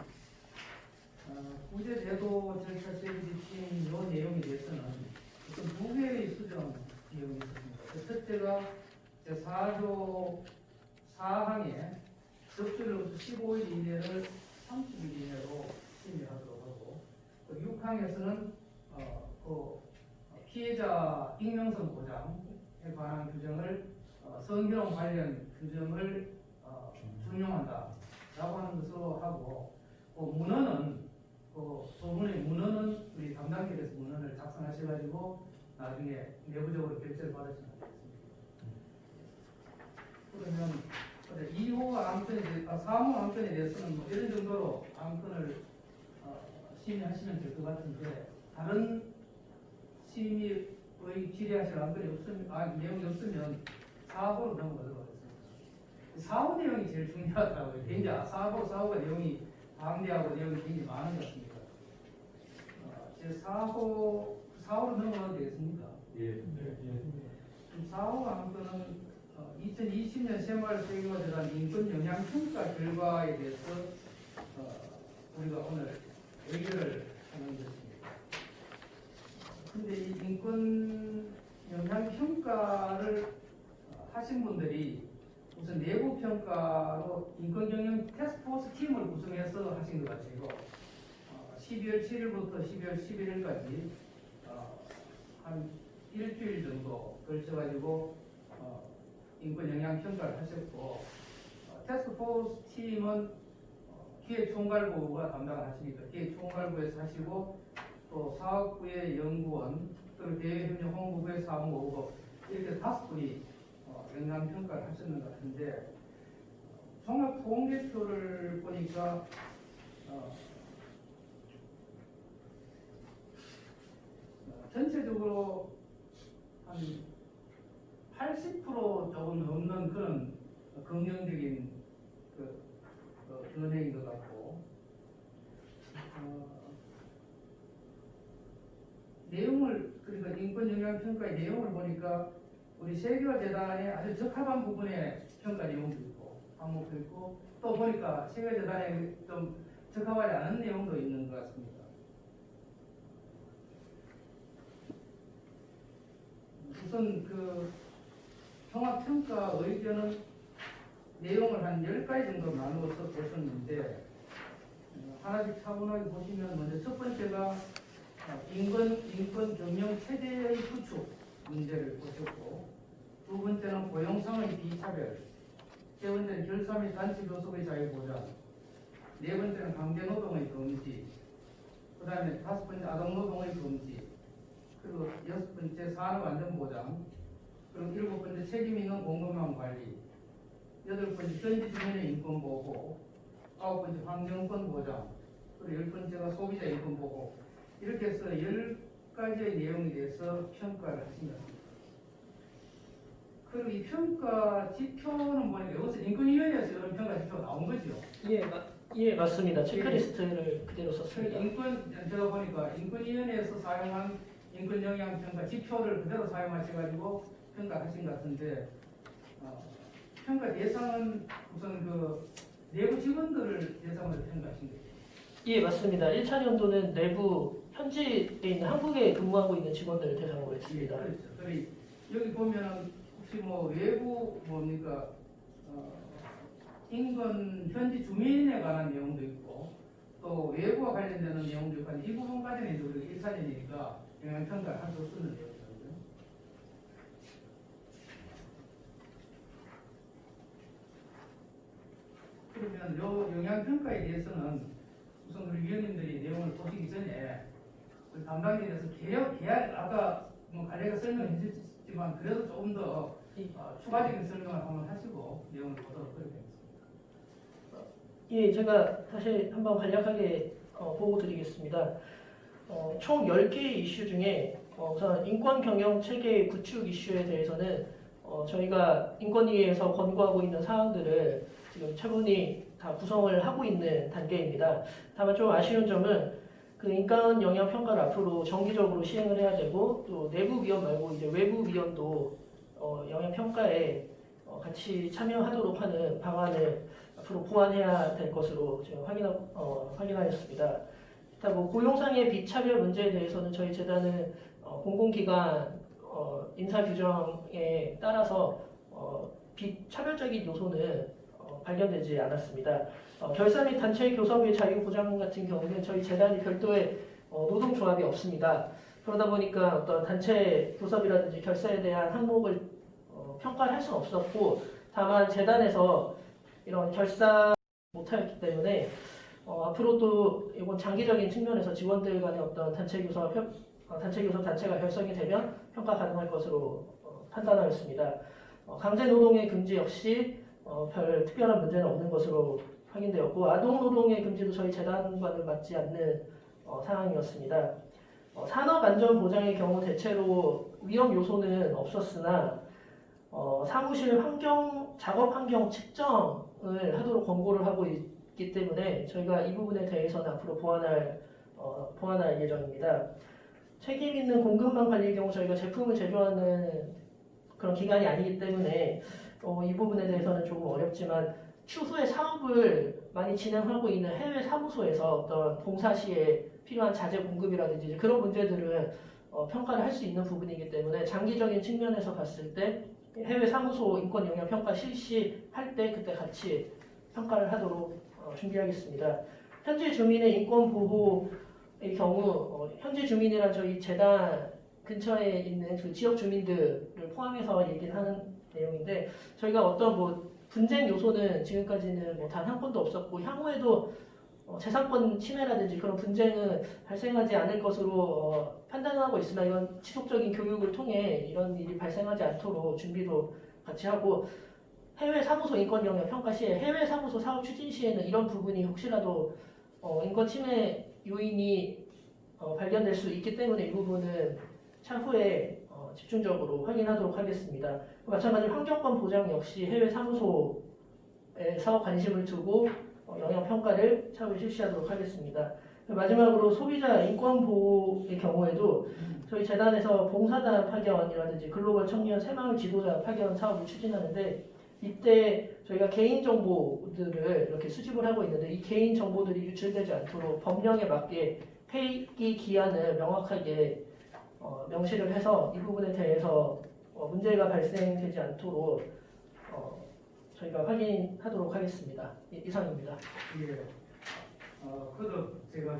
구제 제도 절차 시행 지침 요 내용에 대해서는 어떤 두 개의 수정 내용이 있습니다. 그 첫째가 제4조 4항에 접수일로부터 15일 이내를 30일 이내로 심의하도록 하고 6항에서는 그 피해자 익명성 보장에 관한 규정을 성희롱 관련 규정을 준용한다라고 하는 것으로 하고 문헌은 소문의 문헌은 우리 담당자께서 문헌을 작성하셔가지고 나중에 내부적으로 결재를 받으시면 되겠습니다. 그러면 2호 암건에 3호 암건에 대해서는 뭐 이런 정도로 암건을 심의하시면 될 것 같은데 다른 심의의 질의하실 안건이 없으면 내용이 없으면 4호로 넘어가도록 하겠습니다. 4호 내용이 제일 중요하더라고요. 굉장히 4호가 내용이 방대하고 내용이 굉장히 많은 것 같습니다. 제 4호로 넘어가도 되겠습니까? 예. 4호 안건은 2020년 새마을 세계화재단 인권 영향 평가 결과에 대해서 우리가 오늘 의결을 하는 것입니다. 근데 이 인권 영향 평가를 하신 분들이 우선 내부 평가로 인권 경영 태스크포스 팀을 구성해서 하신 것 같아요. 12월 7일부터 12월 11일까지 한 일주일 정도 걸쳐가지고 인권 영향 평가를 하셨고 태스크포스 팀은 기획총괄부가 담당을 하시니까 기획총괄부에서 하시고 또 사업부의 연구원 그리고 대외협력 홍보부의 사무부 이렇게 5분이 영향 평가를 하셨는 것 같은데 종합 통계표를 보니까 전체적으로 한 80% 조금 넘는 그런 긍정적인 은행인 것 같고 내용을 그러니까 인권 영향 평가의 내용을 보니까 우리 세계화재단의 아주 적합한 부분의 평가 내용도 있고 항목도 있고 또 보니까 세계화재단에 좀 적합하지 않은 내용도 있는 것 같습니다. 우선 그 종합평가 의견은 내용을 한 10가지 정도 나누어서 보셨는데 하나씩 차분하게 보시면 먼저 첫 번째가 인권 경영 체제의 구축 문제를 보셨고 두 번째는 고용상의 비차별 세 번째는 결사 및 단체 교섭의 자유 보장 네 번째는 강제노동의 금지 그 다음에 다섯 번째 아동노동의 금지 그리고 여섯 번째 산업안전보장 그리고 일곱 번째 책임있는 공급망 관리 여덟 번째 현지 주민의 인권 보호 아홉 번째 환경권 보장 그리고 열 번째가 소비자 인권 보호 이렇게 해서 10가지의 내용에 대해서 평가를 하신 것 같습니다. 그리고 이 평가 지표는 보니까 이것은 인권위원회에서 이런 평가 지표가 나온 거죠? 예, 맞습니다. 체크리스트를 그대로 썼습니다. 제가 보니까 인권위원회에서 사용한 인권 영향 평가 지표를 그대로 사용하셔가지고 평가하신 것 같은데 평가 대상은 우선 그 내부 직원들을 대상으로 평가하신 거죠? 예, 맞습니다. 1차 연도는 내부 현지에 있는 한국에 근무하고 있는 직원들을 대상으로 했습니다. 그렇죠. 그리고 여기 보면은 혹시 뭐 외부 뭡니까 인권 현지 주민에 관한 내용도 있고 또 외부와 관련되는 내용도 있고 이 부분까지는 이제 우리가 1차전이니까 영향 평가를 할 수 없는 내용이거든요. 그러면 요 영향 평가에 대해서는 우선 우리 위원님들이 내용을 보시기 전에 우리 담당자에서 계약 아까 뭐 관리가 설명해 주셨지만 그래도 조금 더 추가적인 설명을 한번 하시고 내용을 보도록 그렇게 예, 제가 다시 한번 간략하게 보고 드리겠습니다. 총 10개의 이슈 중에 우선 인권 경영 체계 구축 이슈에 대해서는 저희가 인권위에서 권고하고 있는 사항들을 지금 차분히 다 구성을 하고 있는 단계입니다. 다만 좀 아쉬운 점은 그 인권 영향 평가를 앞으로 정기적으로 시행을 해야 되고 또 내부 위원 말고 이제 외부 위원도 영향 평가에 같이 참여하도록 하는 방안을 앞으로 보완해야 될 것으로 지금 확인하였습니다. 뭐 고용상의 비차별 문제에 대해서는 저희 재단은 공공기관 인사 규정에 따라서 비차별적인 요소는 발견되지 않았습니다. 결사 및 단체 교섭의 자유 보장 같은 경우는 저희 재단이 별도의 노동조합이 없습니다. 그러다 보니까 어떤 단체 교섭이라든지 결사에 대한 항목을 평가를 할 수는 없었고 다만 재단에서 이런 결사 못하였기 때문에 앞으로도 이번 장기적인 측면에서 직원들 간의 어떤 단체 교섭 단체가 결성이 되면 평가 가능할 것으로 판단하였습니다. 강제노동의 금지 역시 별 특별한 문제는 없는 것으로 확인되었고 아동노동의 금지도 저희 재단과는 맞지 않는 상황이었습니다. 산업안전보장의 경우 대체로 위험 요소는 없었으나 사무실 작업 환경 측정을 하도록 권고를 하고 있기 때문에 저희가 이 부분에 대해서는 앞으로 보완할 예정입니다. 책임 있는 공급망 관리의 경우 저희가 제품을 제조하는 그런 기관이 아니기 때문에 이 부분에 대해서는 조금 어렵지만 추후에 사업을 많이 진행하고 있는 해외 사무소에서 어떤 봉사 시에 필요한 자재 공급이라든지 이제 그런 문제들은 평가를 할 수 있는 부분이기 때문에 장기적인 측면에서 봤을 때 해외 사무소 인권 영향 평가 실시할 때 그때 같이 평가를 하도록 준비하겠습니다. 현지 주민의 인권 보호의 경우 현지 주민이란 저희 재단 근처에 있는 그 지역 주민들을 포함해서 얘기를 하는 내용인데 저희가 어떤 분쟁 요소는 지금까지는 단 한 건도 없었고 향후에도 재산권 침해라든지 그런 분쟁은 발생하지 않을 것으로 판단하고 있으나 이건 지속적인 교육을 통해 이런 일이 발생하지 않도록 준비도 같이 하고 해외 사무소 인권 영향 평가 시에 해외 사무소 사업 추진 시에는 이런 부분이 혹시라도 인권 침해 요인이 발견될 수 있기 때문에 이 부분은 차후에 집중적으로 확인하도록 하겠습니다. 마찬가지로 환경권 보장 역시 해외 사무소에서 관심을 두고 영향평가를 차후에 실시하도록 하겠습니다. 마지막으로 소비자 인권 보호의 경우에도 저희 재단에서 봉사단 파견이라든지 글로벌 청년 새마을 지도자 파견 사업을 추진하는데 이때 저희가 개인정보들을 이렇게 수집을 하고 있는데 이 개인정보들이 유출되지 않도록 법령에 맞게 폐기 기한을 명확하게 명시를 해서 이 부분에 대해서 문제가 발생되지 않도록 저희가 확인하도록 하겠습니다. 이상입니다. 예. 그도 제가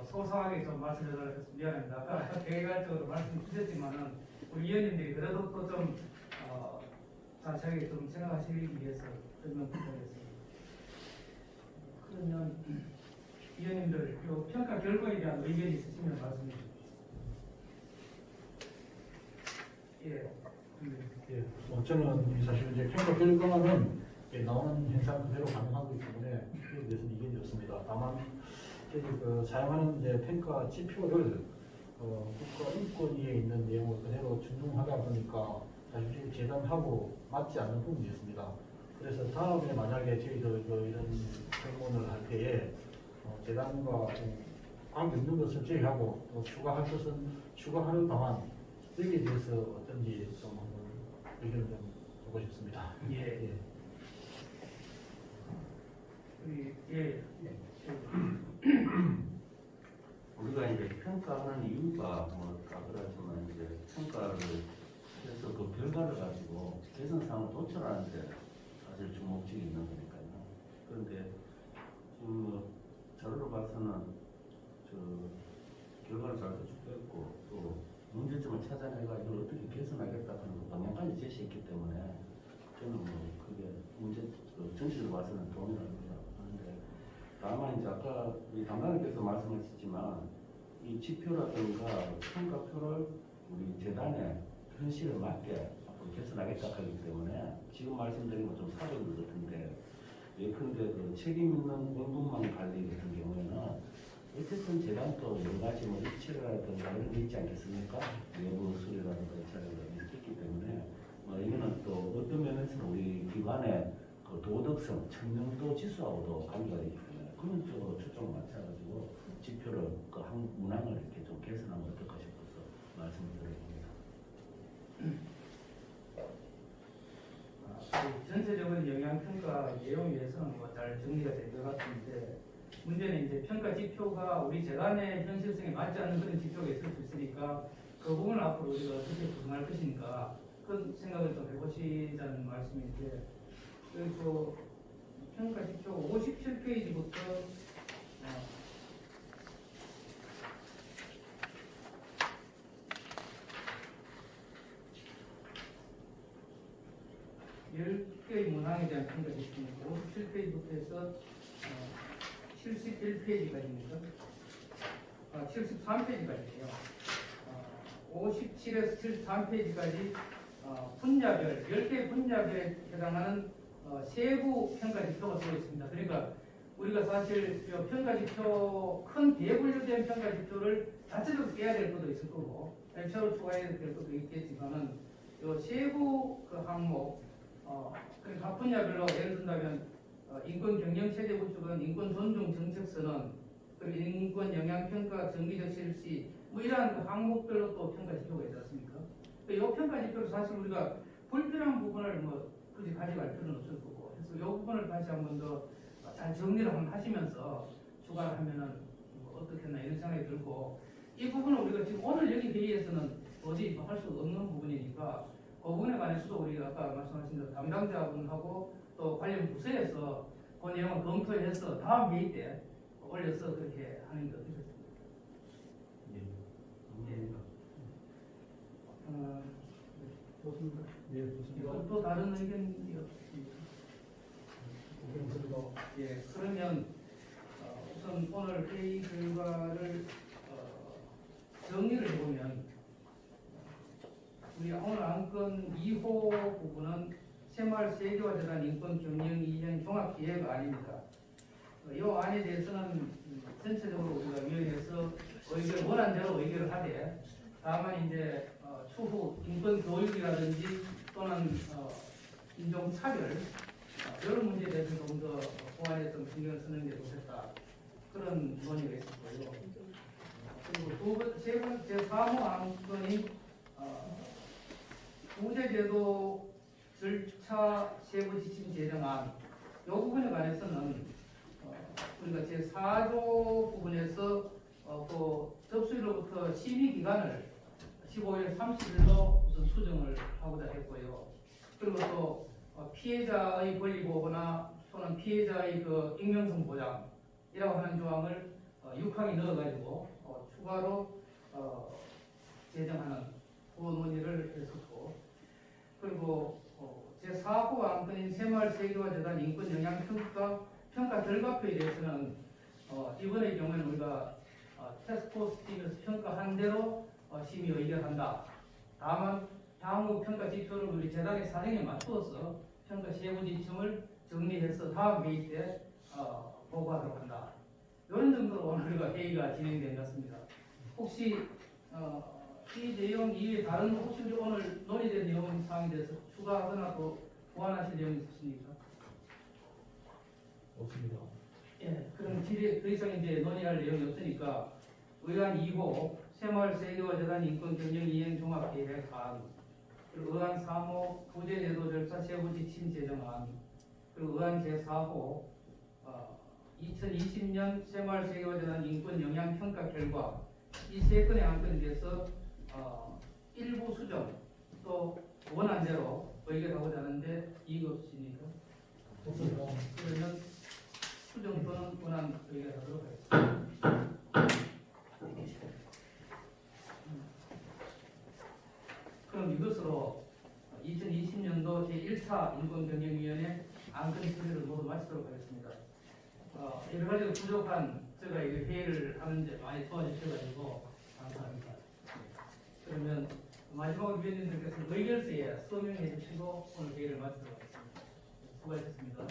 소소하게 좀 말씀드려서 미안합니다. 아까 개괄적으로 말씀 주셨지만은 우리 위원님들이 그래도 또 좀 자세하게 좀 생각하시기 위해서 설명드리겠습니다. 그러면 위원님들 이 평가 결과에 대한 의견이 있으시면 말씀해 주십시오. 예. 저는 사실 이제 평가 결과는 나오는 현상 그대로 반영하고 있기 때문에 그에 대해서는 이견이 없습니다. 다만 사용하는 이제 평가 지표를 국가인권위에 있는 내용을 그대로 준용하다 보니까 사실 재단하고 맞지 않는 부분이었습니다. 그래서 다음에 만약에 저희들 이런 설문을 할 때에 재단과 관계없는 것을 제외하고 추가할 것은 추가하는 방안 여기에 대해서 어떤지 좀 의견을 좀 보고 싶습니다. 예. 예. 우리가 이제 평가하는 이유가 다그러지만 이제 평가를 해서 그 결과를 가지고 개선사항을 도출하는 데 사실 주목점이 있는 거니까요. 그런데 자료로 봐서는 결과를 잘 도출했고 또 문제점을 찾아내가 이걸 어떻게 개선하겠다 하는 그 방향까지 제시했기 때문에 저는 그게 전체적으로 봐서는 도움이 됩니다. 그런데 다만 이제 아까 우리 담당님께서 말씀하셨지만 이 지표라든가 평가표를 우리 재단의 현실에 맞게 앞으로 개선하겠다 하기 때문에 지금 말씀드린 건 좀 사정인 것 같은데 예컨대 그 책임 있는 공급망 관리 같은 경우에는 어쨌든 재단도 여러 가지 입찰이라든가 이런 게 있지 않겠습니까? 내부 수리라든가 입찰이라든가 있기 때문에 이거는 또 어떤 면에서는 우리 기관의 그 도덕성, 청렴도 지수하고도 관계가 있기 때문에 그런 쪽으로 초점을 맞춰가지고 지표를 그 한 문항을 이렇게 좀 개선하면 어떨까 싶어서 말씀드립니다. 전체적인 영향평가 내용에서는 잘 정리가 된 것 같은데 문제는 이제 평가 지표가 우리 재단의 현실성에 맞지 않는 그런 지표가 있을 수 있으니까 그 부분을 앞으로 우리가 어떻게 구성할 것인가 그런 생각을 좀 해보시자는 말씀인데 그리고 평가 지표 57페이지부터 10개의 문항에 대한 평가 지표입니다. 57페이지부터 해서 71페이지까지입니다. 73페이지까지예요. 57에서 73페이지까지 분야별, 10개 분야별에 해당하는 세부 평가 지표가 들어 있습니다. 그러니까 우리가 사실 평가지표 큰 대분류된 평가지표를 자체적으로 빼야 될 것도 있을 거고 별도로 추가해야 될 것도 있겠지만은 요 세부 그 항목 각 분야별로 예를 든다면 인권 경영 체제 구축은 인권 존중 정책선언 그리고 인권 영향 평가 정기적 실시 뭐 이러한 그 항목별로 또 평가 지표가 있지 않습니까? 이 평가 지표를 사실 우리가 불필요한 부분을 뭐 굳이 가져갈 필요는 없을 거고 그래서 이 부분을 다시 한 번 더 잘 정리를 한번 하시면서 추가를 하면은 뭐 어떻겠나 이런 생각이 들고 이 부분은 우리가 지금 오늘 여기 회의에서는 어디 할 수 없는 부분이니까 그 부분에 관해서도 우리가 아까 말씀하신 대로 담당자분하고 또 관련 부서에서 그 내용을 검토해서 다음 회의 때 올려서 그렇게 하는 게 어떻겠습니까? 좋습니다. 예, 좋습니다. 또 다른 의견이 없습니까? 예, 그러면 우선 오늘 회의 결과를 정리를 해보면 우리 오늘 안건 2호 부분은 새마을 세계화재단 인권 경영 이행 종합기획안입니다. 이 안에 대해서는 전체적으로 우리가 위원회에서 의견 원안대로 의결을 하되 다만 이제 추후 인권 교육이라든지 또는 인종 차별 이런 문제에 대해서 좀 더 보완에 좀 신경을 쓰는 게 좋겠다 그런 논의가 있었고요. 그리고 세 번째 사무 안건인 구제제도 절차 세부 지침 제정안 이 부분에 관해서는 우리가 제4조 부분에서 그 접수일로부터 심의 기간을 15일 30일로 우선 수정을 하고자 했고요. 그리고 또 피해자의 권리 보호나 또는 피해자의 그 익명성 보장이라고 하는 조항을 6항에 넣어가지고 추가로 제정하는 그 논의를 했었고 그리고 제4호 안건인 새마을 세계화재단 인권 영향 평가 결과표에 대해서는 이번의 경우에는 우리가 태스크포스 팀에서 평가한 대로 심의 의결한다. 다만 향후 평가 지표를 우리 재단의 사정에 맞추어서 평가 세부 지침을 정리해서 다음 회의 때 보고하도록 한다. 이런 정도로 오늘 우리가 회의가 진행된 것 같습니다. 혹시 이 내용 이외에 다른 혹시 오늘 논의된 내용 사항에 대해서 추가하거나 또 보완하실 내용이 있으십니까? 없습니다. 예, 그럼 더 이상 이제 논의할 내용이 없으니까 의안 2호 새마을 세계화재단 인권 경영 이행 종합계획안 그리고 의안 3호 구제제도 절차 세부 지침 제정안 그리고 의안 제4호 2020년 새마을 세계화재단 인권 영향 평가 결과 이 세 건의 안건에 대해서 일부 수정 또 원안대로 의결하고자 하는데 이의가 없으십니까? 없습니다. 그러면 수정 또는 원안 의결하도록 하겠습니다. 그럼 이것으로 2020년도 제1차 인권경영위원회 안건 처리를 모두 마치도록 하겠습니다. 여러 가지로 부족한 제가 이 회의를 하는데 많이 도와주셔가지고 감사합니다. 그러면 마지막으로 위원님들께서 의결서에 서명해 주시고 오늘 회의를 마치도록 하겠습니다. 수고하셨습니다.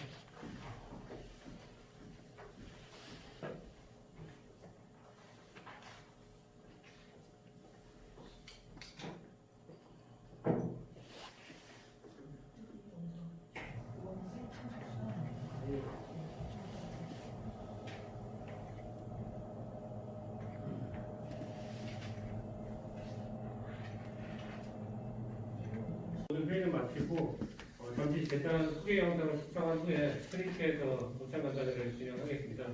모든 회의를 마치고 잠시简单 소개 영상을 시청한 후에 프린트에서 모창 간단회를 진행하겠습니다.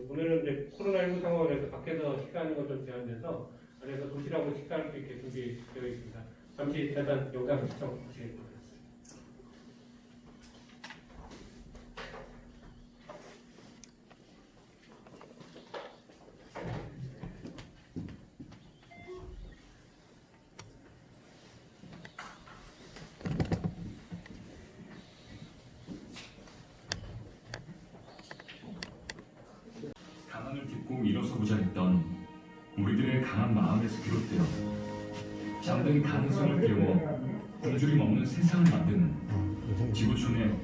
오늘은 이제 코로나19 상황에서 밖에서 식사하는 것 좀 제한돼서 안에서 도시락으로 식사할 수 있게 준비되어 있습니다. 잠시 잠깐 영상 시청 부탁드립니다. 가난을 딛고 일어서고자 했던 우리들의 강한 마음에서 비롯되어 잠든 가능성을 깨워 굶주림 없는 세상을 만드는 지구촌의